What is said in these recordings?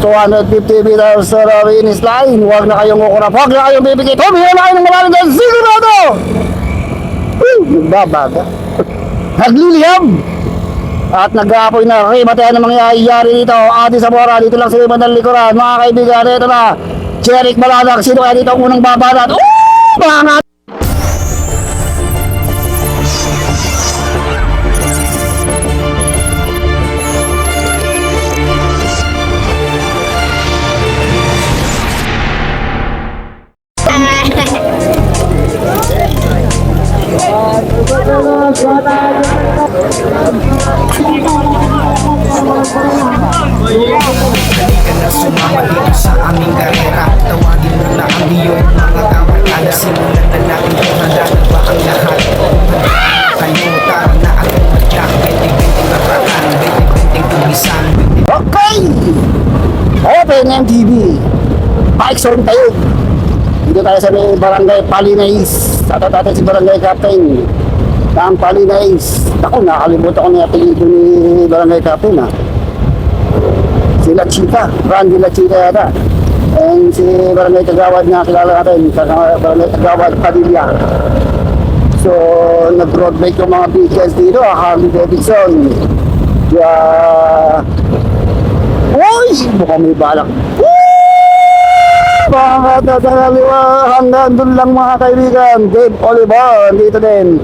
250 meters sa finish line. Huwag na kayong kukurap, huwag na kayong bibigit. Humihin na kayo ng maraming dahil sigurado! Nagbabaga. Nagliliham! At nag-aapoy na rimatayan ang mangyayari dito. Adi Zamora, dito lang sa ibang likuran. Mga kaibigan, ito na. Jeric Balanak, sino kaya dito ang unang babanat? Mga Dali ka na sumama dito sa aming karera. Tawagin mo na ang iyong mga kamarkada. Simulan na natin kung handa na ba ang lahat. Tayo tara na agad magdak. 20-20 natrakan, 20-20 tulisan. okay! Open MTV. Pa-exon tayo. Dito tayo sa may barangay Palinais. Tata natin si barangay captain ng Palinais. Ako, nakalimutan ko na yung apelido ni barangay captain ha. Si La Chica, Randy La Chica yata. And si barangay Kagawad na kilala natin, barangay Kagawad Padilla. So, nag-road bike yung mga vehicles dito, Harley Davidson. Uy! Mukhang may balak. Mga tatangaliwa, hanggang doon lang mga kaibigan. Dave Oliver, dito din.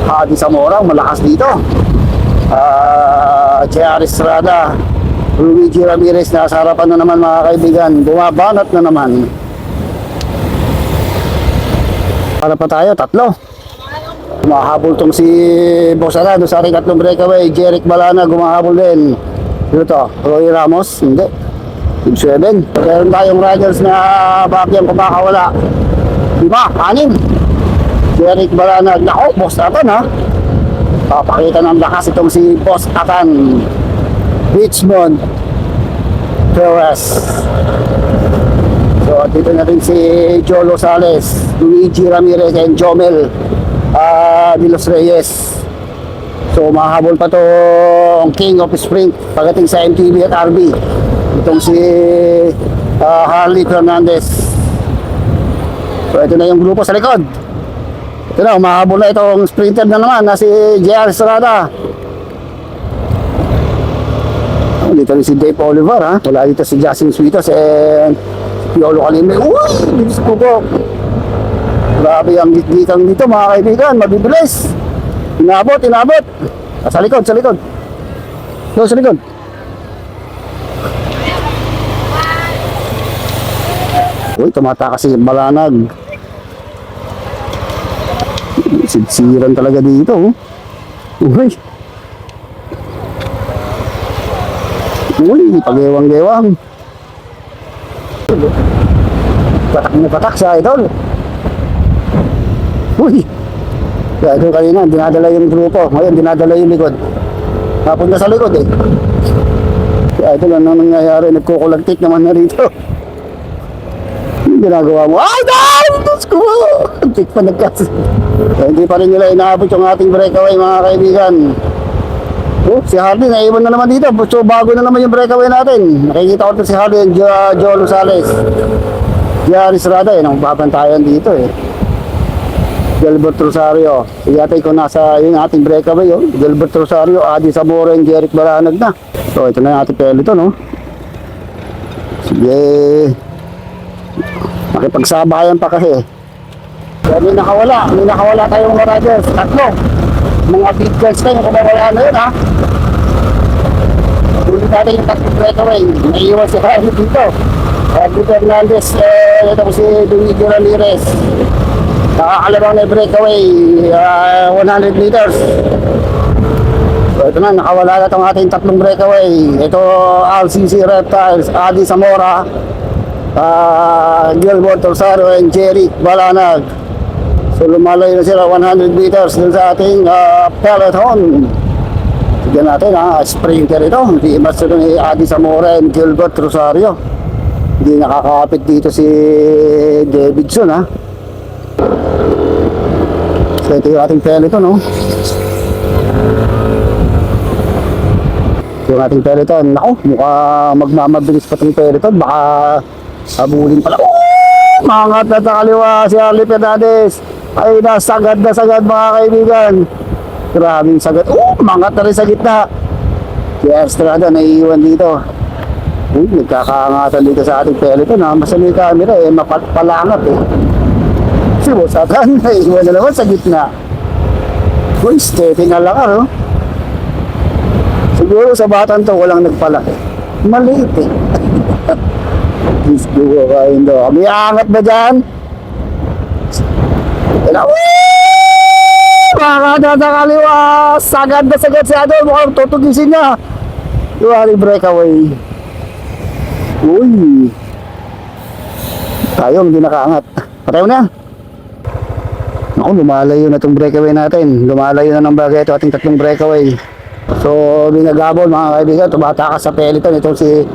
Adi Zamora, malakas dito. J.R. Estrada, Luigi Ramirez, nasa harapan na naman mga kaibigan. Bumabanat na naman. Para pa tayo, tatlo. Mahabol tong si Boss Arado sa ating tatlong breakaway. Jeric Balana, gumahabol din. Sino to? Roy Ramos? Hindi. Team 7. Meron tayong riders na bakyang kumakawala. 5, 6. Jeric Balana. Nako, Boss Atan ha. Papakita ng lakas itong si Boss Atan. Richmond Perez. So dito na rin si Joe Losales, Luigi Ramirez and Jomel de los Reyes. So mahabol pa tong King of Sprint pagdating sa MTV at RB. Itong si Harley Fernandez. So ito na yung grupo sa likod. Ito na, umahabol na itong sprinter na naman na si J.R. Estrada. Dito rin si Dave Oliver ha. Wala dito si Justin Suitos and Piolo Calime. Uy! Dito ko po. Grabe ang gitgitang dito mga kaibigan. Mabibilis. Inabot. Sa likod. Doon sa likod. Uy, tumatakas si Balanag. Sitsiran talaga dito. Uy. Uy, pag-ewang-gewang. Patak sa idol. Uy. Kaya ito kanina, dinadala yung grupo. Ngayon, dinadala yung likod. Napunta sa likod eh. Kaya ito lang nang nangyayari. Nagkukulagtik naman na rito. Yung ginagawa mo. Ay, dahil! Diyos ko! Antik pa nagkas. Hindi pa rin nila inaabot yung ating breakaway mga kaibigan. Oh, si Harley naiwan na naman dito. So bago na naman yung breakaway natin. Nakikita ko ito si Harley and Joe Rosales. J.R. Estrada ang babantayan dito eh. Gilbert Rosario. Iyatay ko nasa yung ating breakaway oh. Gilbert Rosario, Adi Zamora and Jeric Balanag na. So ito na yung ating peloton oh. Sige. Makipagsabayan pa kasi. Kaya may nakawala tayong mga riders. Tatlo. Mga big guns na yung kumawala na yun ha. Ulit natin yung tatlong breakaway. Naiiwan si Harley dito. Harley Fernandez, ito ko si Luigi Ramirez. Nakakalabang na yung breakaway, 100 meters. So ito na, nakawala na itong ating tatlong breakaway. Ito RCC Reptiles, Adi Zamora, Gilbert Rosario and Jeric Balanag. So lumalayo na sila 100 meters dun sa ating peloton. Tignan natin sprinter ito. Hindi masunod ni Adi Zamora and Gilbert Rosario. Hindi nakakapit dito si Davidson ha. So ito yung ating peloton no. yung ating Peloton. Naku, mukha magmamabilis pa itong Peloton. Baka habulin pala. Mangat na sa kaliwa si Harley Fernandez. Ay, nasagad na sagad mga kaibigan. Grabing sagad. Mangat na rin sa gitna. Si Estrada naiiwan dito. Nagkakaangatan dito sa ating Peloton ha. Basta may camera mapalangat Si Bosatan naiiwan na naman sa gitna. Steady na lang ano. Siguro sa batang to walang nagpalaki. Maliit Siguro kain daw. May angat ba dyan? Makakada sa kaliwa. Sagad na sagad si Adol. Mukhang tutugisin niya. Yung breakaway. Uy. Tayo hindi nakaangat. Patay mo na yan. Naku, lumalayo na itong breakaway natin. Lumalayo na ng bagay ito ating tatlong breakaway. So, binagabol mga kaibigan. Tumatakas sa Peloton. Itong si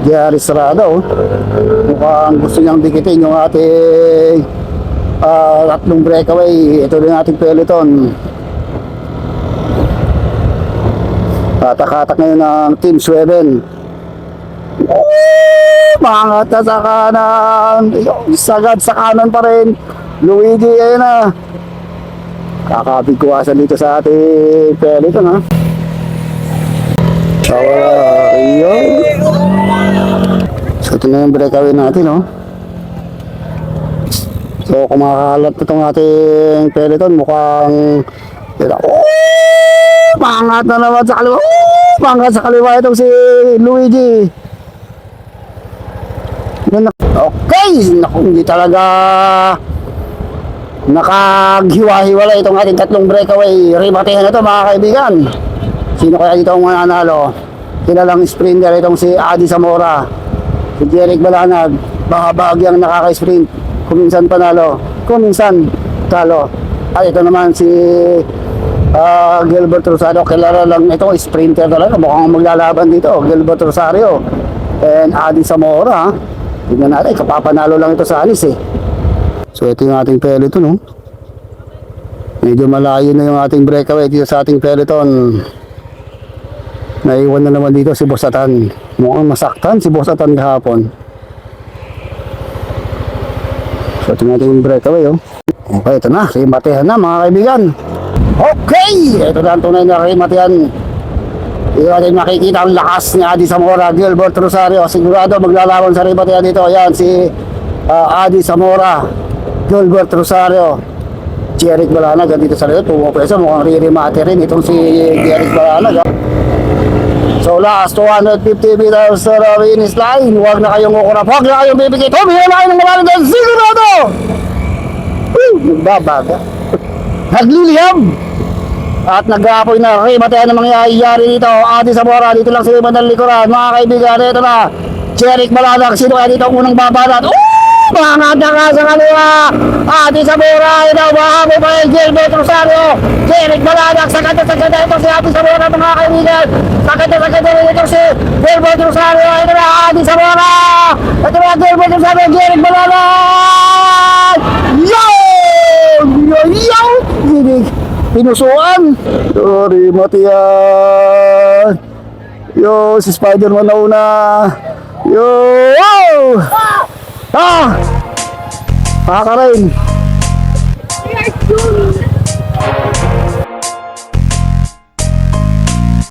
Gary Estrada. Mukhang gusto niyang dikitin yung ating tatlong breakaway. Ito din ating Peloton. Tatak-tatak ngayon ng Team Schweben. Mangat na sa kanan. Sagad sa kanan pa rin. Luigi, ayun na. Kakapigkuwasan dito sa ating Peloton ha. Ayun. So ito na yung breakaway natin So kung makakalat itong ating Peloton, mukhang pangat na naman sa kaliwa. Pangat sa kaliwa itong si Luigi. Okay, naku, hindi talaga nakaghiwa-hiwala itong ating tatlong breakaway. Ribatehan na ito mga kaibigan. Sino kaya dito ang mananalo? Kilalang sprinter itong si Adi Zamora, si Jeric Balanag. Baka bahagyang nakaka-sprint. Kuminsan panalo, kuminsan talo. At ito naman si Gilbert Rosario. Kilala lang ito, sprinter talaga. Mukhang maglalaban dito, Gilbert Rosario and Adi Zamora. Tignan natin, kapapanalo lang ito sa alis So ito yung ating Peloton Medyo malayo na yung ating breakaway dito sa ating Peloton. Naiwan na naman dito si Bosatan. Mukhang masaktan si Bosatan kahapon. So ito yung ating breakaway Okay, ito na, rimatehan na mga kaibigan. Okay, ito na ang tunay na rimatehan. Dito natin makikita ang lakas ni Adi Zamora, Gilbert Rosario. Sigurado maglalaban sa ribatehan dito. Ayan si Adi Zamora, Gilbert Rosario, Jeric Balanag dito sa likod. Pumupweso, mukhang ririmate rin itong si Jeric Balanag So last 250 meters sa finish line. Huwag na kayong kukurap, huwag na kayong bibigay. Humihin na kayo ng maraming dahil sigurado nagbabaga, nagliliham at nag-aapoy na rimatehan na mangyayari dito. Adi Zamora dito lang sa ibang likuran mga kaibigan. Ito na Jeric Balanag. Sino kaya dito ang unang babanat? Mangat na ka sa kaliwa. Adi Zamora. Ito mahabol pa yung Gilbert Rosario. Jeric Balanag. Sakad na ito si Adi Zamora mga kaibigan. Sakad na ito si Gilbert Rosario. Ito na Adi Zamora. Ito na Gilbert Rosario. Jeric Balanag. Yo! Pinusuan. Sorry, Matiyan. Yo, si Spider-Man na una. Yo! Makakarin.